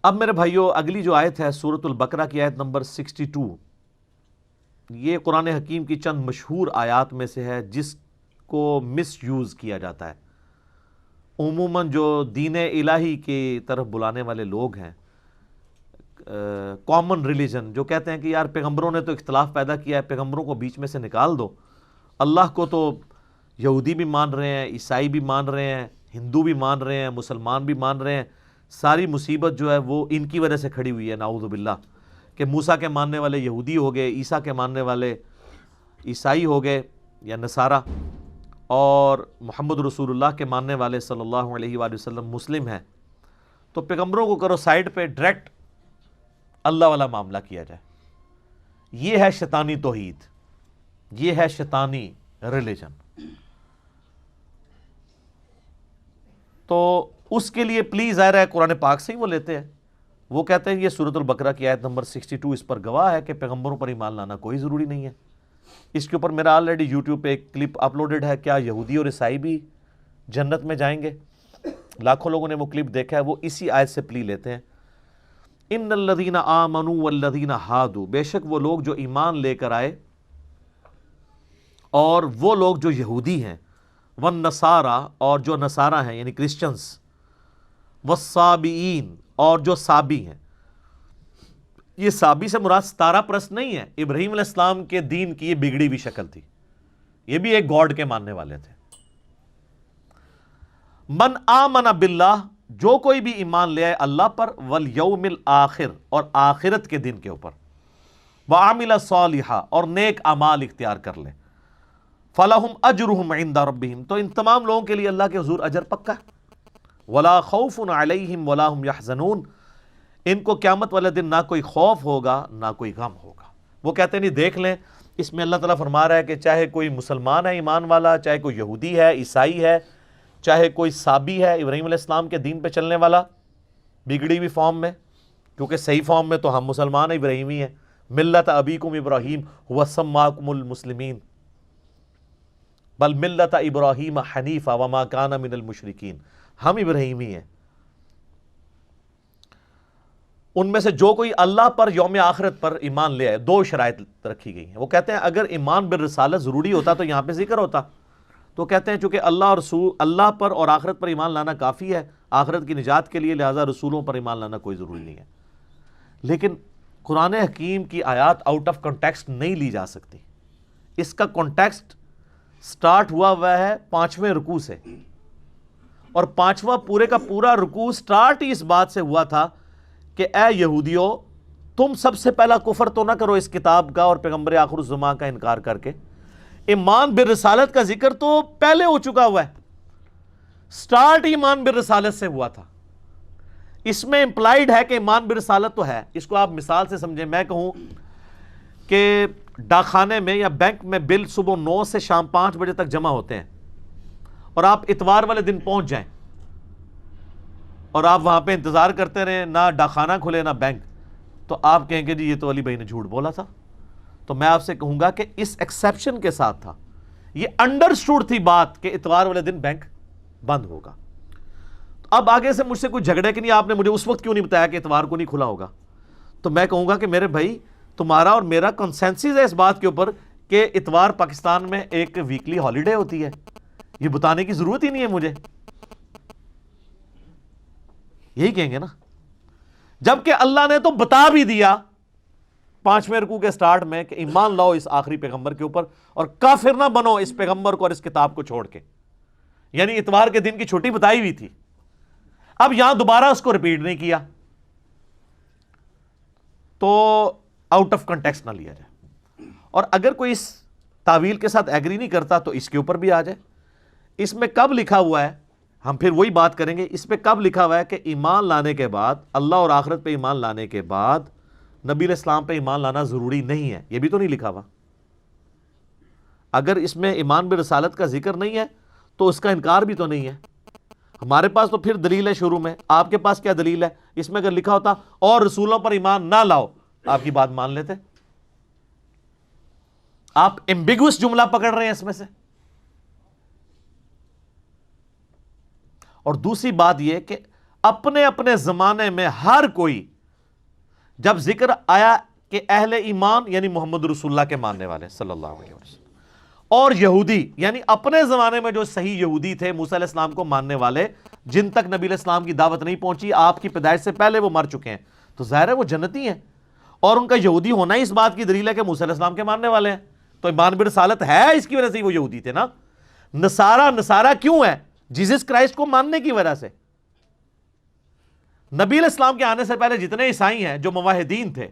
اب میرے بھائیوں اگلی جو آیت ہے سورۃ البقرہ کی آیت نمبر 62، یہ قرآن حکیم کی چند مشہور آیات میں سے ہے جس کو مس یوز کیا جاتا ہے۔ عموماً جو دین الہی کی طرف بلانے والے لوگ ہیں، کامن ریلیجن، جو کہتے ہیں کہ یار پیغمبروں نے تو اختلاف پیدا کیا ہے، پیغمبروں کو بیچ میں سے نکال دو، اللہ کو تو یہودی بھی مان رہے ہیں، عیسائی بھی مان رہے ہیں، ہندو بھی مان رہے ہیں، مسلمان بھی مان رہے ہیں، ساری مصیبت جو ہے وہ ان کی وجہ سے کھڑی ہوئی ہے، نعوذ باللہ، کہ موسیٰ کے ماننے والے یہودی ہو گئے، عیسیٰ کے ماننے والے عیسائی ہو گئے یا نصارہ، اور محمد رسول اللہ کے ماننے والے صلی اللہ علیہ وآلہ وسلم مسلم ہیں، تو پیغمبروں کو کرو سائیڈ پہ، ڈائریکٹ اللہ والا معاملہ کیا جائے۔ یہ ہے شیطانی توحید، یہ ہے شیطانی ریلیجن۔ تو اس کے لیے پلیز ظاہر ہے قرآن پاک سے ہی وہ لیتے ہیں، وہ کہتے ہیں یہ سورۃ البقرہ کی آیت نمبر 62 اس پر گواہ ہے کہ پیغمبروں پر ایمان لانا کوئی ضروری نہیں ہے۔ اس کے اوپر میرا آلریڈی یوٹیوب پہ ایک کلپ اپلوڈڈ ہے، کیا یہودی اور عیسائی بھی جنت میں جائیں گے؟ لاکھوں لوگوں نے وہ کلپ دیکھا ہے، وہ اسی آیت سے پلی لیتے ہیں۔ ان الذین آمنوا والذین ہادوا، بے شک وہ لوگ جو ایمان لے کر آئے اور وہ لوگ جو یہودی ہیں، والنصارى، اور جو نصارہ ہیں یعنی کرسچنز، والصابئین، اور جو صابی ہیں۔ یہ صابی سے مراد ستارہ پرست نہیں ہے، ابراہیم علیہ السلام کے دین کی یہ بگڑی ہوئی شکل تھی، یہ بھی ایک گاڈ کے ماننے والے تھے۔ من آمن باللہ، جو کوئی بھی ایمان لے آئے اللہ پر، والیوم الآخر، اور آخرت کے دن کے اوپر، وعمل صالحا، اور نیک اعمال اختیار کر لے، فلہم اجرہم عند ربہم، تو ان تمام لوگوں کے لیے اللہ کے حضور اجر پکا ہے۔ ولا خوف علیہم ولا ہم یحزنون، ان کو قیامت والے دن نہ کوئی خوف ہوگا نہ کوئی غم ہوگا۔ وہ کہتے ہیں نہیں دیکھ لیں، اس میں اللہ تعالیٰ فرما رہا ہے کہ چاہے کوئی مسلمان ہے ایمان والا، چاہے کوئی یہودی ہے، عیسائی ہے، چاہے کوئی صابی ہے ابراہیم علیہ السلام کے دین پہ چلنے والا بگڑی ہوئی فارم میں، کیونکہ صحیح فارم میں تو ہم مسلمان ابراہیمی ہیں، ملت ابیکم ابراہیم هو سماکم المسلمین بل ملت ابراہیم حنیفا وما کان من المشرکین، ہم ابراہیمی ہیں۔ ان میں سے جو کوئی اللہ پر یوم آخرت پر ایمان لے آئے، دو شرائط رکھی گئی ہیں۔ وہ کہتے ہیں اگر ایمان بالرسالت ضروری ہوتا تو یہاں پہ ذکر ہوتا، تو کہتے ہیں چونکہ اللہ اور رسول، اللہ پر اور آخرت پر ایمان لانا کافی ہے آخرت کی نجات کے لیے، لہذا رسولوں پر ایمان لانا کوئی ضروری نہیں ہے۔ لیکن قرآن حکیم کی آیات آؤٹ آف کنٹیکسٹ نہیں لی جا سکتی۔ اس کا کنٹیکسٹ سٹارٹ ہوا ہے 5ویں رکوع سے، اور 5واں پورے کا پورا رکوع سٹارٹ ہی اس بات سے ہوا تھا کہ اے یہودیو، تم سب سے پہلا کفر تو نہ کرو اس کتاب کا اور پیغمبر آخر الزمان کا انکار کر کے۔ ایمان بالرسالت کا ذکر تو پہلے ہو چکا ہوا ہے، سٹارٹ ایمان بالرسالت سے ہوا تھا۔ اس میں امپلائیڈ ہے کہ ایمان بالرسالت تو ہے۔ اس کو آپ مثال سے سمجھیں، میں کہوں کہ ڈاکخانے میں یا بینک میں بل صبح 9 سے شام 5 بجے تک جمع ہوتے ہیں، اور آپ اتوار والے دن پہنچ جائیں اور آپ وہاں پہ انتظار کرتے رہیں، نہ ڈاکخانہ کھلے نہ بینک، تو آپ کہیں گے جی یہ تو علی بھائی نے جھوٹ بولا تھا۔ تو میں آپ سے کہوں گا کہ اس ایکسیپشن کے ساتھ تھا، یہ انڈرسٹوڈ تھی بات کہ اتوار والے دن بینک بند ہوگا۔ اب آگے سے مجھ سے کوئی جھگڑے کہ نہیں آپ نے مجھے اس وقت کیوں نہیں بتایا کہ اتوار کو نہیں کھلا ہوگا، تو میں کہوں گا کہ میرے بھائی تمہارا اور میرا کنسنسس ہے اس بات کے اوپر کہ اتوار پاکستان میں ایک ویکلی ہالیڈے ہوتی ہے، یہ بتانے کی ضرورت ہی نہیں ہے مجھے، یہی کہیں گے نا۔ جبکہ اللہ نے تو بتا بھی دیا 5ویں رکوع کے سٹارٹ میں کہ ایمان لاؤ اس آخری پیغمبر کے اوپر اور کافر نہ بنو اس پیغمبر کو اور اس کتاب کو چھوڑ کے، یعنی اتوار کے دن کی چھٹی بتائی ہوئی تھی۔ اب یہاں دوبارہ اس کو ریپیٹ نہیں کیا، تو آؤٹ آف کنٹیکسٹ نہ لیا جائے۔ اور اگر کوئی اس تعویل کے ساتھ ایگری نہیں کرتا تو اس کے اوپر بھی آ جائے۔ اس میں کب لکھا ہوا ہے، ہم پھر وہی بات کریں گے، اس پہ کب لکھا ہوا ہے کہ ایمان لانے کے بعد، اللہ اور آخرت پہ ایمان لانے کے بعد نبی علیہ السلام پہ ایمان لانا ضروری نہیں ہے، یہ بھی تو نہیں لکھا ہوا۔ اگر اس میں ایمان برسالت کا ذکر نہیں ہے تو اس کا انکار بھی تو نہیں ہے۔ ہمارے پاس تو پھر دلیل ہے شروع میں، آپ کے پاس کیا دلیل ہے؟ اس میں اگر لکھا ہوتا اور رسولوں پر ایمان نہ لاؤ، آپ کی بات مان لیتے۔ آپ ایمبیگوس جملہ پکڑ رہے ہیں اس میں سے۔ اور دوسری بات یہ کہ اپنے اپنے زمانے میں ہر کوئی جب ذکر آیا کہ اہل ایمان یعنی محمد رسول اللہ کے ماننے والے صلی اللہ علیہ وسلم، اور یہودی یعنی اپنے زمانے میں جو صحیح یہودی تھے موسیٰ علیہ السلام کو ماننے والے، جن تک نبی علیہ السلام کی دعوت نہیں پہنچی، آپ کی پیدائش سے پہلے وہ مر چکے ہیں، تو ظاہر ہے وہ جنتی ہیں، اور ان کا یہودی ہونا ہی اس بات کی دلیل ہے کہ موسیٰ علیہ السلام کے ماننے والے ہیں، تو ایمان برسالت ہے اس کی وجہ سے ہی وہ یہودی تھے نا۔ نصارہ کیوں ہے؟ جیزس کرائسٹ کو ماننے کی وجہ سے۔ نبی علیہ السلام کے آنے سے پہلے جتنے عیسائی ہیں جو موحدین تھے،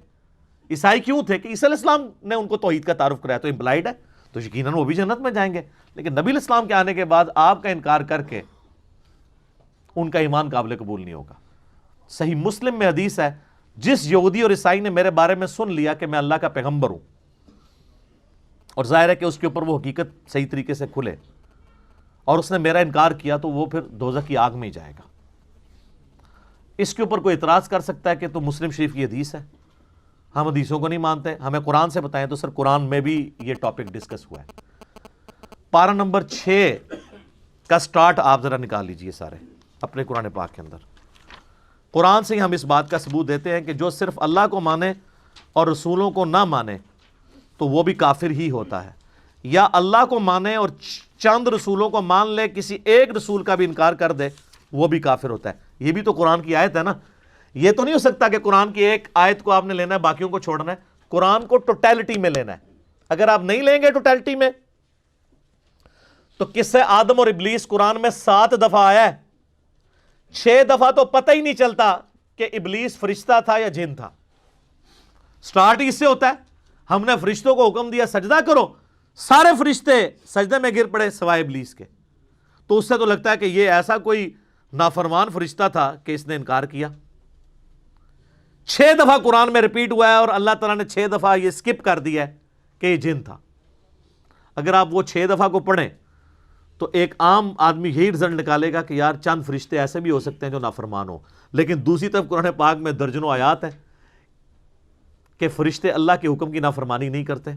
عیسائی کیوں تھے؟ کہ عیسیٰ علیہ السلام نے ان کو توحید کا تعارف کرایا، تو امپلائڈ ہے، تو یقیناً وہ بھی جنت میں جائیں گے۔ لیکن نبی علیہ السلام کے آنے کے بعد آپ کا انکار کر کے ان کا ایمان قابل قبول نہیں ہوگا۔ صحیح مسلم میں حدیث ہے، جس یہودی اور عیسائی نے میرے بارے میں سن لیا کہ میں اللہ کا پیغمبر ہوں، اور ظاہر ہے کہ اس کے اوپر وہ حقیقت صحیح طریقے سے کھلے، اور اس نے میرا انکار کیا، تو وہ پھر دوزخ کی آگ میں ہی جائے گا۔ اس کے اوپر کوئی اعتراض کر سکتا ہے کہ تو مسلم شریف کی حدیث ہے، ہم حدیثوں کو نہیں مانتے، ہمیں قرآن سے بتائیں، تو سر قرآن میں بھی یہ ٹاپک ڈسکس ہوا ہے۔ پارہ نمبر 6 کا سٹارٹ آپ ذرا نکال لیجئے سارے اپنے قرآن پاک کے اندر۔ قرآن سے ہی ہم اس بات کا ثبوت دیتے ہیں کہ جو صرف اللہ کو مانے اور رسولوں کو نہ مانے تو وہ بھی کافر ہی ہوتا ہے، یا اللہ کو مانے اور چند رسولوں کو مان لے، کسی ایک رسول کا بھی انکار کر دے، وہ بھی کافر ہوتا ہے۔ یہ بھی تو قرآن کی آیت ہے نا۔ یہ تو نہیں ہو سکتا کہ قرآن کی ایک آیت کو آپ نے لینا ہے، باقیوں کو چھوڑنا ہے۔ قرآن کو ٹوٹیلٹی میں لینا ہے۔ اگر آپ نہیں لیں گے ٹوٹیلٹی میں، تو قصہ آدم اور ابلیس قرآن میں 7 دفعہ آیا ہے، 6 دفعہ تو پتہ ہی نہیں چلتا کہ ابلیس فرشتہ تھا یا جن تھا۔ سٹارٹ اس سے ہوتا ہے، ہم نے فرشتوں کو حکم دیا سجدہ کرو، سارے فرشتے سجدے میں گر پڑے سوائے ابلیس کے، تو اس سے تو لگتا ہے کہ یہ ایسا کوئی نافرمان فرشتہ تھا کہ اس نے انکار کیا۔ 6 دفعہ قرآن میں ریپیٹ ہوا ہے، اور اللہ تعالیٰ نے 6 دفعہ یہ سکپ کر دیا ہے کہ یہ جن تھا۔ اگر آپ وہ 6 دفعہ کو پڑھیں تو ایک عام آدمی یہی رزلٹ نکالے گا کہ یار چند فرشتے ایسے بھی ہو سکتے ہیں جو نافرمان ہوں، لیکن دوسری طرف قرآن پاک میں درجنوں آیات ہیں کہ فرشتے اللہ کے حکم کی نافرمانی نہیں کرتے،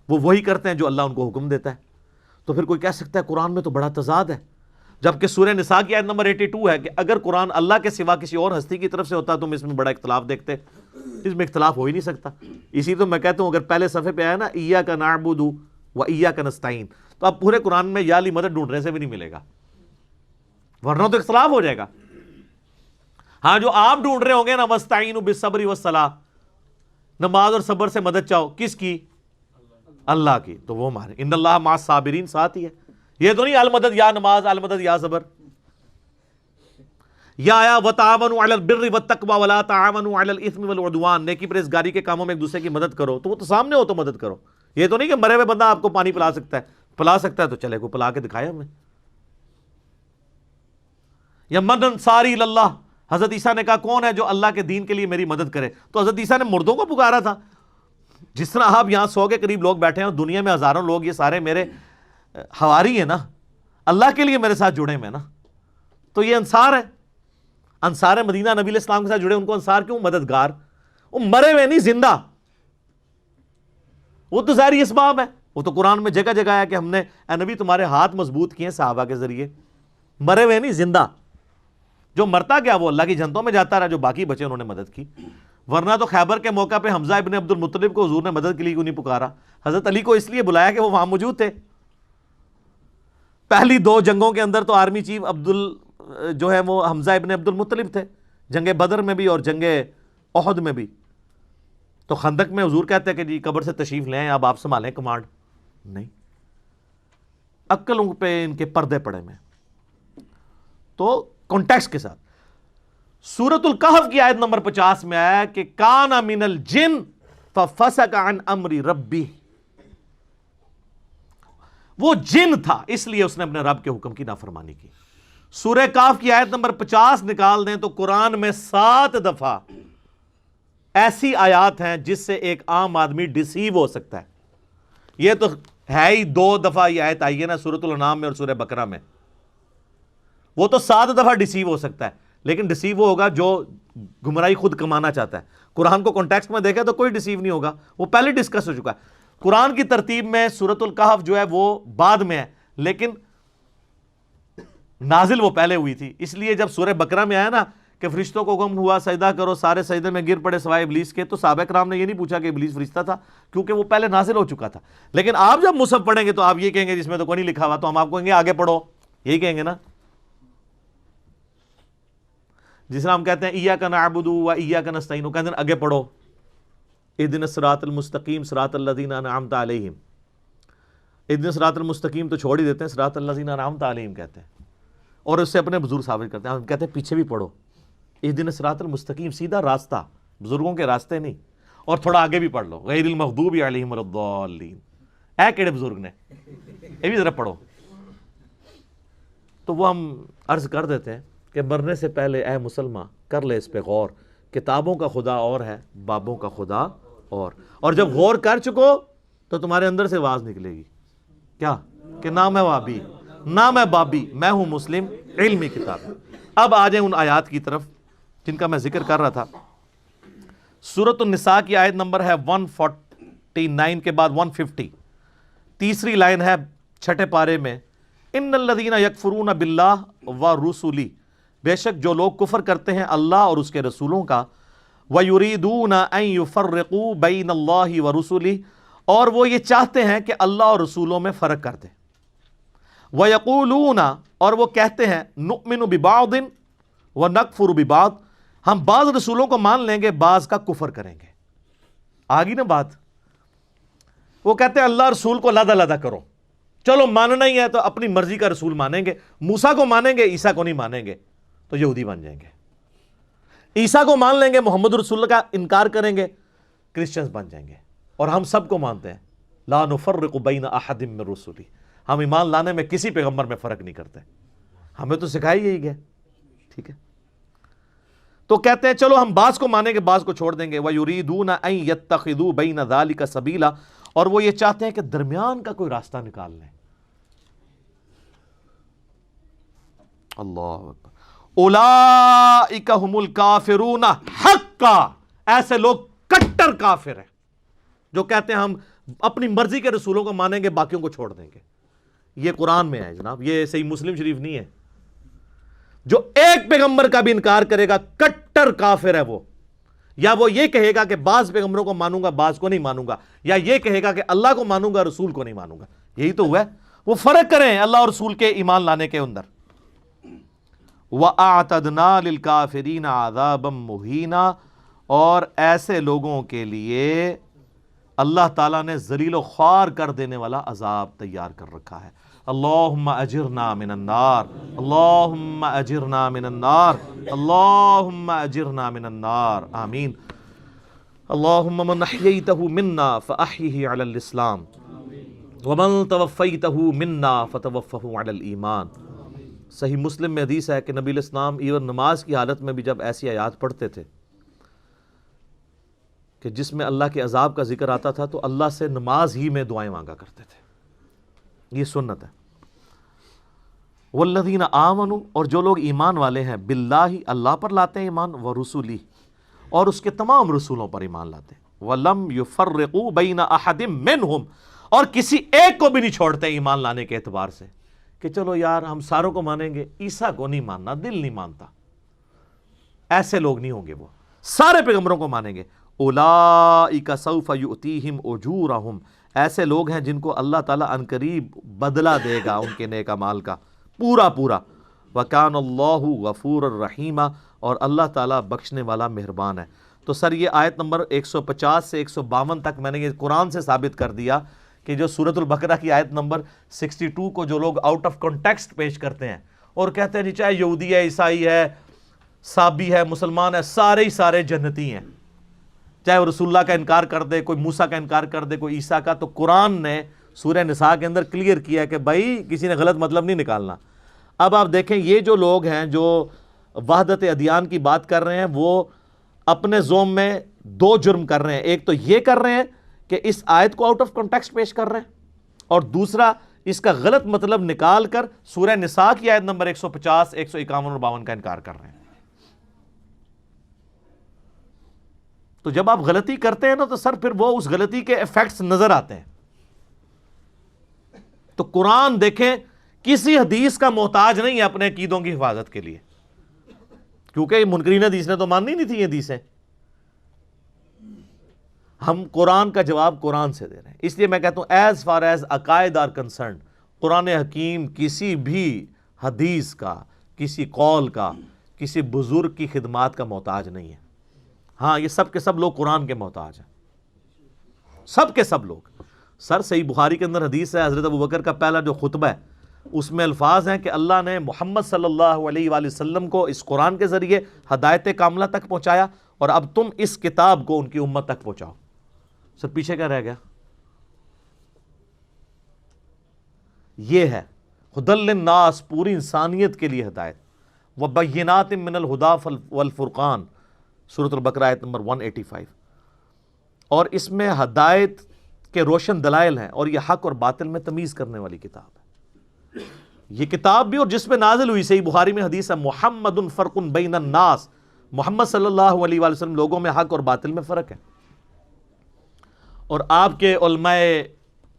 وہ وہی کرتے ہیں جو اللہ ان کو حکم دیتا ہے۔ تو پھر کوئی کہہ سکتا ہے قرآن میں تو بڑا تضاد ہے، جبکہ سورہ نساء کی آیت نمبر 82 ہے کہ اگر قرآن اللہ کے سوا کسی اور ہستی کی طرف سے ہوتا تو تم اس میں بڑا اختلاف دیکھتے۔ اس میں اختلاف ہو ہی نہیں سکتا۔ اسی تو میں کہتا ہوں اگر پہلے صفحے پہ آیا نا ایاک نعبد و ایاک نستعین، تو اب پورے قرآن میں یا علی مدد ڈھونڈنے سے بھی نہیں ملے گا، ورنہ تو اختلاف ہو جائے گا۔ ہاں جو آپ ڈھونڈ رہے ہوں گے نا وستعینوا بالصبر والصلاۃ، نماز اور صبر سے مدد چاہو، کس کی؟ اللہ کی، تو وہ ہمارے ان اللہ مع الصابرین ساتھ ہی ہے۔ یہ تو نہیں المدد یا نماز، المدد یا صبر۔ یا آیا وتعاونوا علی البر والتقوی ولا تعاونوا علی الاثم والعدوان، نیکی پرہیزگاری کے کاموں میں ایک دوسرے کی مدد کرو، تو وہ تو سامنے ہو تو مدد کرو۔ یہ تو نہیں کہ مرے ہوئے بندہ آپ کو پانی پلا سکتا ہے تو چلے کو پلا کے دکھائے ہمیں۔ یا من انصاری اللہ، حضرت عیسیٰ نے کہا کون ہے جو اللہ کے دین کے لیے میری مدد کرے، تو حضرت عیسیٰ نے مردوں کو پکارا تھا۔ جس طرح آپ یہاں 100 کے قریب لوگ بیٹھے ہیں، دنیا میں ہزاروں لوگ، یہ سارے میرے حواری ہیں نا، اللہ کے لیے میرے ساتھ جڑے ہوئے نا، تو یہ انصار ہے۔ انصار مدینہ نبی علیہ السلام کے ساتھ جڑے، ان کو انصار کیوں؟ مددگار۔ وہ مرے ہوئے نہیں، زندہ، وہ تو ظاہری اسباب ہے۔ وہ تو قرآن میں جگہ جگہ ہے کہ ہم نے اے نبی تمہارے ہاتھ مضبوط کیے صحابہ کے ذریعے۔ مرے ہوئے نہیں، زندہ۔ جو مرتا گیا وہ اللہ کی جنتوں میں جاتا رہا، جو باقی بچے انہوں نے مدد کی۔ ورنہ تو خیبر کے موقع پہ حمزہ ابن عبد المطلب کو حضور نے مدد کے لیے کیوں نہیں پکارا؟ حضرت علی کو اس لیے بلایا کہ وہ وہاں موجود تھے۔ پہلی 2 جنگوں کے اندر تو آرمی چیف جو ہے وہ حمزہ ابن عبد المطلب تھے، جنگ بدر میں بھی اور جنگ احد میں بھی۔ تو خندق میں حضور کہتے ہیں کہ جی قبر سے تشریف لے آئیں، اب آپ سنبھالیں کمانڈ۔ نہیں، عقلوں پہ ان کے پردے پڑے میں۔ تو کانٹیکسٹ کے ساتھ سورۃ الکہف کی آیت نمبر 50 میں آیا کہ کان من الجن ففسق عن امر ربی، وہ جن تھا اس لیے اس نے اپنے رب کے حکم کی نافرمانی کی۔ سورہ کہف کی آیت نمبر 50 نکال دیں تو قرآن میں 7 دفعہ ایسی آیات ہیں جس سے ایک عام آدمی ڈسیو ہو سکتا ہے۔ یہ تو ہے ہی 2 دفعہ یہ آیت آئی ہے نا سورۃ الانعام میں اور سورہ بقرہ میں، وہ تو 7 دفعہ ڈسیو ہو سکتا ہے، لیکن ڈسیو وہ ہوگا جو گمراہی خود کمانا چاہتا ہے۔ قرآن کو کانٹیکسٹ میں دیکھیں تو کوئی ڈسیو نہیں ہوگا، وہ پہلے ڈسکس ہو چکا ہے۔ قرآن کی ترتیب میں سورۃ الکہف جو ہے وہ بعد میں ہے، لیکن نازل وہ پہلے ہوئی تھی. اس لیے جب سورہ بقرہ میں آیا نا کہ فرشتوں کو حکم ہوا سجدہ کرو، سارے سجدے میں گر پڑے سوائے ابلیس کے، تو صحابہ کرام نے یہ نہیں پوچھا کہ ابلیس فرشتہ تھا، کیونکہ وہ پہلے نازل ہو چکا تھا. لیکن آپ جب مصحف پڑھیں گے تو آپ یہ کہیں گے جس میں تو کوئی نہیں لکھا ہوا، تو ہم آپ کو کہیں گے آگے پڑھو، یہی کہیں گے نا. جس طرح ہم کہتے ہیں ایاک نعبد و ایاک نستعین، وہ کہتے ہیں آگے پڑھو اہدنا الصراط المستقیم صراط الذین انعمت علیہم. اہدنا الصراط المستقیم تو چھوڑ ہی دیتے ہیں، صراط الذین انعمت علیہم کہتے ہیں، اور اس سے اپنے بزرگ ثابت کرتے ہیں. ہم کہتے ہیں پیچھے بھی پڑھو اہدنا الصراط المستقیم، سیدھا راستہ، بزرگوں کے راستے نہیں. اور تھوڑا آگے بھی پڑھ لو غیر المغضوب علیہم ولا الضالین، اے کیڑے بزرگ نے، یہ بھی ذرا پڑھو. تو وہ ہم عرض کر دیتے ہیں کہ مرنے سے پہلے اے مسلمان کر لے اس پہ غور، کتابوں کا خدا اور ہے، بابوں کا خدا اور جب غور کر چکو تو تمہارے اندر سے آواز نکلے گی کیا کہ نہ میں وابی نہ میں بابی، میں ہوں مسلم علمی کتاب. اب آ جائیں ان آیات کی طرف جن کا میں ذکر کر رہا تھا. سورۃ النساء کی آیت نمبر ہے 149 کے بعد 150، تیسری لائن ہے چھٹے پارے میں، ان الذین یکفرون باللہ ورسلہ، بے شک جو لوگ کفر کرتے ہیں اللہ اور اس کے رسولوں کا، وَيُرِيدُونَ أَن يُفَرِّقُوا بَيْنَ اللَّهِ وَرُسُلِهِ، اور وہ یہ چاہتے ہیں کہ اللہ اور رسولوں میں فرق کر دیں. وَيَقُولُونَ، اور وہ کہتے ہیں، نُؤْمِنُ بِبَعْضٍ وَنَكْفُرُ بِبَعْضٍ، ہم بعض رسولوں کو مان لیں گے بعض کا کفر کریں گے. آگی نا بات. وہ کہتے ہیں اللہ رسول کو علیحدہ علیحدہ کرو، چلو ماننا ہی ہے تو اپنی مرضی کا رسول مانیں گے، موسیٰ کو مانیں گے عیسیٰ کو نہیں مانیں گے تو یہودی بن جائیں گے. عیسیٰ کو مان لیں گے محمد رسول اللہ کا انکار کریں گے کرسچنز بن جائیں گے. اور ہم سب کو مانتے ہیں لا نفرق بین احد من رسلی، ہم ایمان لانے میں کسی پیغمبر میں فرق نہیں کرتے، ہمیں تو سکھائی یہی گیا. ٹھیک ہے، تو کہتے ہیں چلو ہم بعض کو مانیں گے بعض کو چھوڑ دیں گے. وَيُرِيدُونَ أَن يَتَّخِذُوا بَيْنَ ذَلِكَ سَبِيلًا، اور وہ یہ چاہتے ہیں کہ درمیان کا کوئی راستہ نکال لیں. اللہ اکبر. اولئک هم الکافرون حقا، ایسے لوگ کٹر کافر ہیں جو کہتے ہیں ہم اپنی مرضی کے رسولوں کو مانیں گے باقیوں کو چھوڑ دیں گے. یہ قرآن میں ہے جناب، یہ صحیح مسلم شریف نہیں ہے. جو ایک پیغمبر کا بھی انکار کرے گا کٹر کافر ہے وہ. یا وہ یہ کہے گا کہ بعض پیغمبروں کو مانوں گا بعض کو نہیں مانوں گا، یا یہ کہے گا کہ اللہ کو مانوں گا رسول کو نہیں مانوں گا. یہی تو ہوا ہے. وہ فرق کریں اللہ اور رسول کے ایمان لانے کے اندر. وَأَعْتَدْنَا لِلْكَافِرِينَ عَذَابًا مُهِينًا، اور ایسے لوگوں کے لیے اللہ تعالیٰ نے ذلیل و خوار کر دینے والا عذاب تیار کر رکھا ہے. اللہم اجرنا من النار، اللہم اجرنا من النار، اللہم اجرنا من النار، آمین. اللہم من احییتہ منا فاحیہ علی الاسلام ومن توفیتہ منا فتوفہ علی الایمان. صحیح مسلم میں حدیث ہے کہ نبی علیہ السلام ایون نماز کی حالت میں بھی جب ایسی آیات پڑھتے تھے کہ جس میں اللہ کے عذاب کا ذکر آتا تھا تو اللہ سے نماز ہی میں دعائیں مانگا کرتے تھے. یہ سنت ہے. والذین آمنوا، اور جو لوگ ایمان والے ہیں، باللہ اللہ پر لاتے ہیں ایمان، ورسولہ، اور اس کے تمام رسولوں پر ایمان لاتے ہیں، ولم یفرقوا بین احد منہم، اور کسی ایک کو بھی نہیں چھوڑتے ایمان لانے کے اعتبار سے کہ چلو یار ہم ساروں کو مانیں گے عیسیٰ کو نہیں ماننا، دل نہیں مانتا. ایسے لوگ نہیں ہوں گے، وہ سارے پیغمبروں کو مانیں گے. اولئک سوف یؤتیہم اجورہم، ایسے لوگ ہیں جن کو اللہ تعالیٰ عنقریب بدلہ دے گا ان کے نیک اعمال کا پورا پورا. وکان اللہ غفور الرحیم، اور اللہ تعالیٰ بخشنے والا مہربان ہے. تو سر یہ آیت نمبر 150 سے 152 تک میں نے یہ قرآن سے ثابت کر دیا کہ جو سورۃ البقرہ کی آیت نمبر 62 کو جو لوگ آؤٹ آف کنٹیکسٹ پیش کرتے ہیں اور کہتے ہیں جی چاہے یہودی ہے، عیسائی ہے، صابی ہے، مسلمان ہے، سارے ہی سارے جنتی ہیں، چاہے وہ رسول اللہ کا انکار کر دے، کوئی موسیٰ کا انکار کر دے، کوئی عیسیٰ کا. تو قرآن نے سورہ نساء کے اندر کلیئر کیا ہے کہ بھائی کسی نے غلط مطلب نہیں نکالنا. اب آپ دیکھیں یہ جو لوگ ہیں جو وحدت ادیان کی بات کر رہے ہیں وہ اپنے زوم میں دو جرم کر رہے ہیں. ایک تو یہ کر رہے ہیں کہ اس آیت کو آؤٹ آف کنٹیکسٹ پیش کر رہے ہیں، اور دوسرا اس کا غلط مطلب نکال کر سورہ نساء کی آیت نمبر 150، 151 اور 52 کا انکار کر رہے ہیں. تو جب آپ غلطی کرتے ہیں نا تو سر پھر وہ اس غلطی کے ایفیکٹس نظر آتے ہیں. تو قرآن دیکھیں کسی حدیث کا محتاج نہیں ہے اپنے عقیدوں کی حفاظت کے لیے، کیونکہ منکرین حدیث نے تو ماننی نہیں تھی یہ حدیثیں۔ ہم قرآن کا جواب قرآن سے دے رہے ہیں، اس لیے میں کہتا ہوں ایز فار ایز عقائد آر کنسرنڈ، قرآن حکیم کسی بھی حدیث کا، کسی قول کا، کسی بزرگ کی خدمات کا محتاج نہیں ہے۔ ہاں یہ سب کے سب لوگ قرآن کے محتاج ہیں، سب کے سب لوگ۔ سر صحیح بخاری کے اندر حدیث ہے، حضرت ابوبکر کا پہلا جو خطبہ ہے اس میں الفاظ ہیں کہ اللہ نے محمد صلی اللہ علیہ وآلہ وسلم کو اس قرآن کے ذریعے ہدایت کاملہ تک پہنچایا، اور اب تم اس کتاب کو ان کی امت تک پہنچاؤ۔ سر پیچھے کیا رہ گیا؟ یہ ہے ہدی للناس، پوری انسانیت کے لیے ہدایت، وبینات من الہدی والفرقان، سورۃ البقرہ آیت نمبر 185۔ اور اس میں ہدایت کے روشن دلائل ہیں، اور یہ حق اور باطل میں تمیز کرنے والی کتاب ہے۔ یہ کتاب بھی اور جس پہ نازل ہوئی، صحیح بخاری میں حدیث ہے محمد فرق بین الناس، محمد صلی اللہ علیہ وآلہ وسلم لوگوں میں حق اور باطل میں فرق ہے۔ اور آپ کے علماء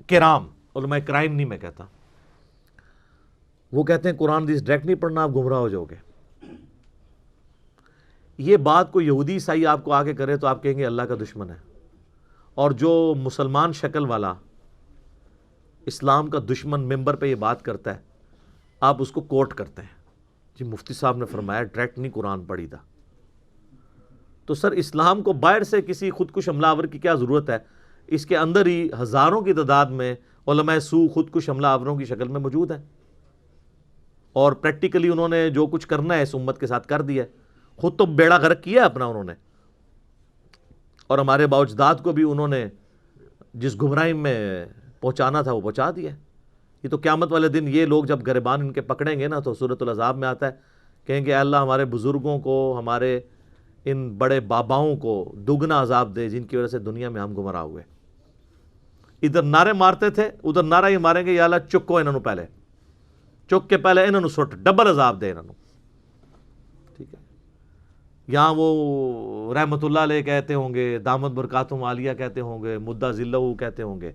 کرام، علماء کرائم نہیں میں کہتا، وہ کہتے ہیں قرآن حدیث ڈائریکٹ نہیں پڑھنا، آپ گمراہ ہو جاؤ گے۔ یہ بات کوئی یہودی عیسائی آپ کو آ کے کرے تو آپ کہیں گے اللہ کا دشمن ہے، اور جو مسلمان شکل والا اسلام کا دشمن ممبر پہ یہ بات کرتا ہے آپ اس کو کوٹ کرتے ہیں، جی مفتی صاحب نے فرمایا ڈائریکٹ نہیں قرآن پڑھی تھا۔ تو سر اسلام کو باہر سے کسی خودکش حملہ آور کی کیا ضرورت ہے؟ اس کے اندر ہی ہزاروں کی تعداد میں علماء سو خودکش حملہ آوروں کی شکل میں موجود ہیں، اور پریکٹیکلی انہوں نے جو کچھ کرنا ہے اس امت کے ساتھ کر دیا ہے، خود تو بیڑا غرق کیا اپنا انہوں نے، اور ہمارے باوجداد کو بھی انہوں نے جس گمراہی میں پہنچانا تھا وہ پہنچا دیا۔ یہ تو قیامت والے دن یہ لوگ جب گریبان ان کے پکڑیں گے نا تو سورۃ العذاب میں آتا ہے، کہیں گے اے اللہ ہمارے بزرگوں کو، ہمارے ان بڑے باباؤں کو دگنا عذاب دے جن کی وجہ سے دنیا میں ہم گمراہ ہوئے۔ ادھر نعرے مارتے تھے، ادھر نعرہ ہی ماریں گے یا اللہ چکو انہوں پہلے، چک کے پہلے انہوں سٹ ڈبل عذاب دے انہوں، ٹھیک ہے۔ یہاں وہ رحمت اللہ علیہ کہتے ہوں گے، دامت برکاتہم عالیہ کہتے ہوں گے، مدہ ذلہ کہتے ہوں گے۔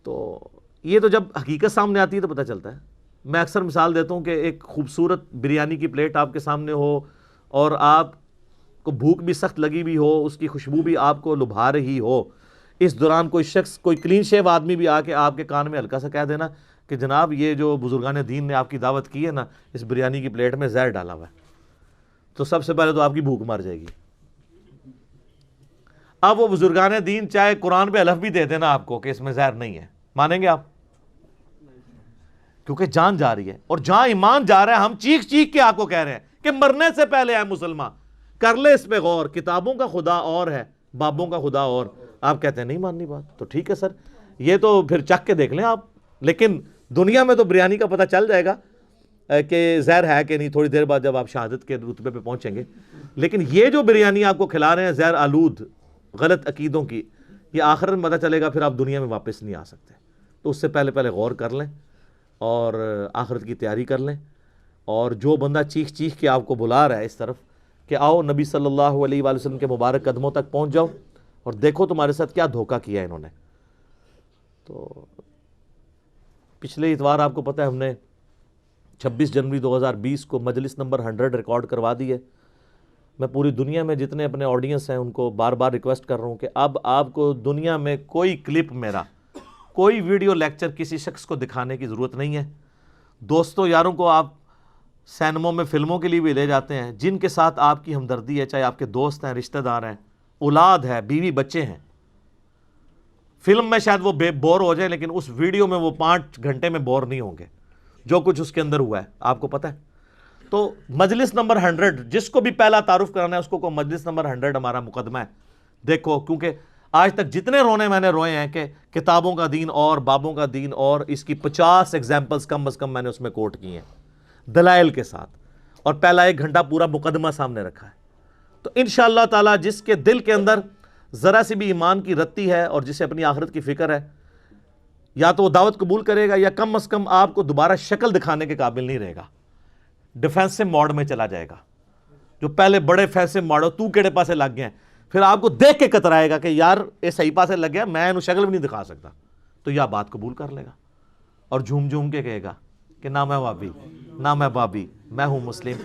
تو یہ تو جب حقیقت سامنے آتی ہے تو پتہ چلتا ہے۔ میں اکثر مثال دیتا ہوں کہ ایک خوبصورت بریانی کی پلیٹ آپ کے سامنے ہو اور آپ کو بھوک بھی سخت لگی بھی ہو، اس کی خوشبو بھی آپ کو لبھا رہی ہو، اس دوران کوئی شخص، کوئی کلین شیو آدمی بھی آ کے آپ کے کان میں ہلکا سا کہہ دینا کہ جناب یہ جو بزرگان دین نے آپ کی دعوت کی ہے نا، اس بریانی کی پلیٹ میں زہر ڈالا ہوا ہے، تو سب سے پہلے تو آپ کی بھوک مر جائے گی۔ اب وہ بزرگان دین چاہے قرآن پہ حلف بھی دے دینا آپ کو کہ اس میں زہر نہیں ہے، مانیں گے آپ؟ کیونکہ جان جا رہی ہے، اور جہاں ایمان جا رہا ہے ہم چیخ چیخ کے آپ کو کہہ رہے ہیں کہ مرنے سے پہلے ہے مسلمان، کر لے اس پہ غور، کتابوں کا خدا اور ہے، بابوں کا خدا اور۔ آپ کہتے ہیں نہیں ماننی بات، تو ٹھیک ہے سر، یہ تو پھر چکھ کے دیکھ لیں آپ، لیکن دنیا میں تو بریانی کا پتہ چل جائے گا کہ زہر ہے کہ نہیں تھوڑی دیر بعد جب آپ شہادت کے رتبے پہ پہنچیں گے۔ لیکن یہ جو بریانی آپ کو کھلا رہے ہیں زہر آلود غلط عقیدوں کی، یہ آخرت میں پتہ چلے گا، پھر آپ دنیا میں واپس نہیں آ سکتے۔ تو اس سے پہلے غور کر لیں اور آخرت کی تیاری کر لیں۔ اور جو بندہ چیخ چیخ کے آپ کو بلا رہا ہے اس طرف کہ آؤ نبی صلی اللہ علیہ وآلہ وسلم کے مبارک قدموں تک پہنچ جاؤ اور دیکھو تمہارے ساتھ کیا دھوکہ کیا انہوں نے۔ تو پچھلے اتوار آپ کو پتہ ہے ہم نے 26 جنوری 2020 کو مجلس نمبر 100 ریکارڈ کروا دی ہے۔ میں پوری دنیا میں جتنے اپنے آڈینس ہیں ان کو بار بار ریکویسٹ کر رہا ہوں کہ اب آپ کو دنیا میں کوئی کلپ میرا، کوئی ویڈیو لیکچر کسی شخص کو دکھانے کی ضرورت نہیں ہے۔ دوستوں یاروں کو آپ سینموں میں فلموں کے لیے بھی لے جاتے ہیں جن کے ساتھ آپ کی ہمدردی ہے، چاہے آپ کے دوست ہیں، رشتہ دار ہیں، اولاد ہے، بیوی بچے ہیں۔ فلم میں شاید وہ بور ہو جائے لیکن اس ویڈیو میں وہ 5 گھنٹے میں بور نہیں ہوں گے، جو کچھ اس کے اندر ہوا ہے آپ کو پتہ ہے۔ تو مجلس نمبر 100 جس کو بھی پہلا تعارف کرانا ہے اس کو مجلس نمبر 100 ہمارا مقدمہ ہے۔ دیکھو کیونکہ آج تک جتنے رونے میں نے روئے ہیں کہ کتابوں کا دین اور بابوں کا دین اور، اس کی 50 ایگزامپلز کم از کم میں نے اس میں کوٹ کی ہیں دلائل کے ساتھ، اور پہلا 1 گھنٹہ پورا مقدمہ سامنے رکھا ہے۔ تو انشاءاللہ تعالی جس کے دل کے اندر ذرا سی بھی ایمان کی رتی ہے اور جسے اپنی آخرت کی فکر ہے، یا تو وہ دعوت قبول کرے گا یا کم از کم آپ کو دوبارہ شکل دکھانے کے قابل نہیں رہے گا، ڈیفینسو موڈ میں چلا جائے گا۔ جو پہلے بڑے فیسے ماڑو تو کیڑے پاسے لگ گئے ہیں، پھر آپ کو دیکھ کے کترائے گا کہ یار یہ صحیح پاسے لگ گیا، میں انہوں شکل بھی نہیں دکھا سکتا، تو یہ بات قبول کر لے گا اور جھوم جھوم کے کہے گا کہ نہ میں وہابی نہ میں بابی، میں ہوں مسلم۔